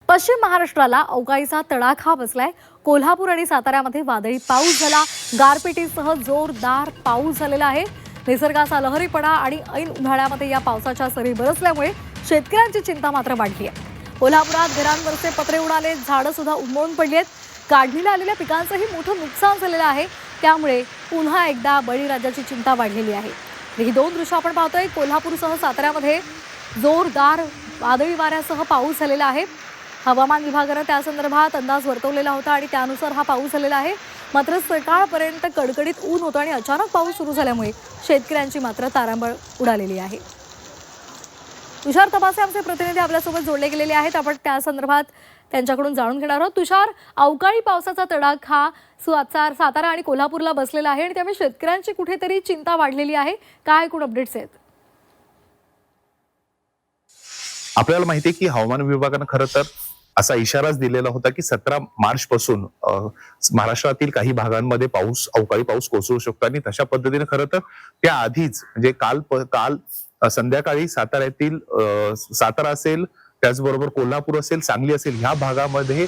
पश्चिम महाराष्ट्राला अवकाळीचा तडाखा बसलाय। कोल्हापूर आणि साताऱ्यामध्ये वादळी पाऊस झाला। गारपिटीसह जोरदार पाऊस झालेला आहे। निसर्गाचा लहरीपणा आणि ऐन उन्हाळ्यामध्ये या पावसाच्या सरी बरसल्यामुळे शेतकऱ्यांची चिंता मात्र वाढली आहे। कोल्हापुरात घरांवरचे पत्रे उडाले, झाडं सुद्धा उन्मळून पडली आहेत। काढणीला आलेल्या पिकांचंही मोठं नुकसान झालेलं आहे। त्यामुळे पुन्हा एकदा बळीराजाची चिंता वाढलेली आहे। ही दोन दृश्य आपण पाहतोय। कोल्हापूरसह साताऱ्यामध्ये जोरदार वादळी वाऱ्यासह पाऊस झालेला आहे। हवामान विभागाने त्या संदर्भात अंदाज वर्तवलेला होता आणि त्यानुसार हा पाऊस झालेला आहे। मात्र सकाळपर्यंत कडकडीत ऊन होतं आणि अचानक पाऊस सुरू झाल्यामुळे शेतकऱ्यांची मात्र तारांबळ उडालेली आहे। तुषार तपासे आमचे प्रतिनिधी आपल्यासोबत जोडले गेलेले आहेत। आपण त्या संदर्भात त्यांच्याकडून जाणून घेणार आहोत। तुषार, अवकाळी पावसाचा तडाखा सातारा आणि कोल्हापूरला बसलेला आहे आणि त्यामुळे शेतकऱ्यांची कुठेतरी चिंता वाढलेली आहे। काय एकूण अपडेट्स आहेत? आपल्याला माहिती आहे की हवामान विभागानं खरं तर असा इशाराच दिलेला होता की 17 मार्च पासून महाराष्ट्रातील काही भागांमध्ये अवकाळी पाऊस कोसळू शकतो आणि तशा पद्धतीने खरं तर त्या आधीच म्हणजे काल संध्याकाळी सातारा असेल, त्याचबरोबर कोल्हापूर असेल, सांगली असेल, ह्या भागामध्ये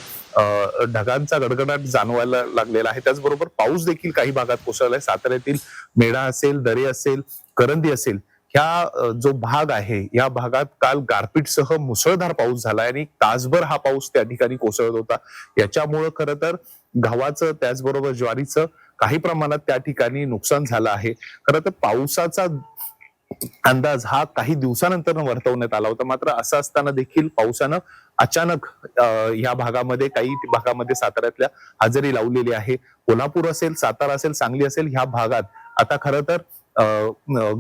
ढगांचा गडगडाट जाणवायला लागलेला आहे। त्याचबरोबर पाऊस देखील काही भागात कोसळलाय। साताऱ्यातील मेढा असेल, दरे असेल, करंदी असेल, ह्या जो भाग आहे या भागात काल गारपीटसह मुसळधार पाऊस झालाय आणि तासभर हा पाऊस त्या ठिकाणी कोसळत होता। याच्यामुळे खरं तर गव्हाचं त्याचबरोबर ज्वारीचं काही प्रमाणात त्या ठिकाणी नुकसान झालं आहे। खरं तर पावसाचा अंदाज हा काही दिवसानंतर वर्तवण्यात आला होता। मात्र असं असताना देखील पावसानं अचानक या भागामध्ये काही भागामध्ये साताऱ्यातल्या हजेरी लावलेली आहे। कोल्हापूर असेल, सातारा असेल, सांगली असेल, ह्या भागात आता खरं तर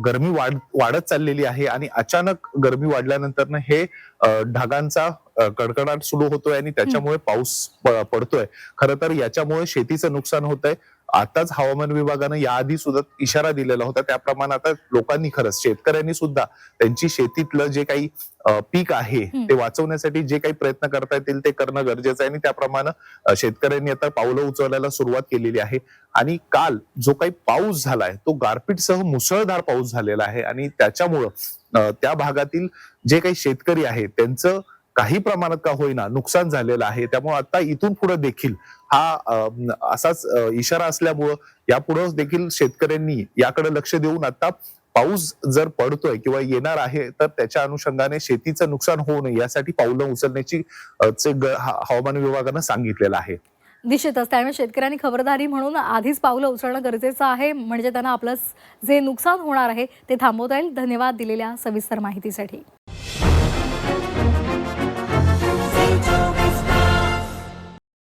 गरमी वाढत चाललेली आहे आणि अचानक गरमी वाढल्यानंतर हे ढगांचा कडकडाट सुरू होतोय आणि त्याच्यामुळे पाऊस पडतोय। खरं तर याच्यामुळे शेतीचं नुकसान होतंय। आताच हवामान विभागानं याआधी सुद्धा इशारा दिलेला होता, त्याप्रमाणे आता लोकांनी खरंच शेतकऱ्यांनी सुद्धा त्यांची शेतीतलं जे काही पीक आहे ते वाचवण्यासाठी जे काही प्रयत्न करता येतील ते करणं गरजेचं आहे आणि त्याप्रमाणे शेतकऱ्यांनी आता पावलं उचलायला सुरुवात केलेली आहे। आणि काल जो काही पाऊस झालाय तो गारपीटसह मुसळधार पाऊस झालेला आहे आणि त्याच्यामुळं त्या भागातील जे काही शेतकरी आहे त्यांचं काही प्रमाणात का होईना नुकसान झालेलं आहे। त्यामुळे आता इथून पुढे देखील हा असाच इशारा असल्यामुळं यापुढे देखील शेतकऱ्यांनी याकडे लक्ष देऊन आता पाऊस जर पडतोय किंवा येणार आहे तर त्याच्या अनुषंगाने शेतीचं नुकसान होऊ नये यासाठी पावलं उचलण्याची हवामान विभागानं सांगितलेलं आहे। निश्चितच त्यामुळे शेतकऱ्यांनी खबरदारी म्हणून आधीच पावलं उचलणं गरजेचं आहे, म्हणजे त्यांना आपलं जे नुकसान होणार आहे ते थांबवता येईल। धन्यवाद दिलेल्या सविस्तर माहितीसाठी।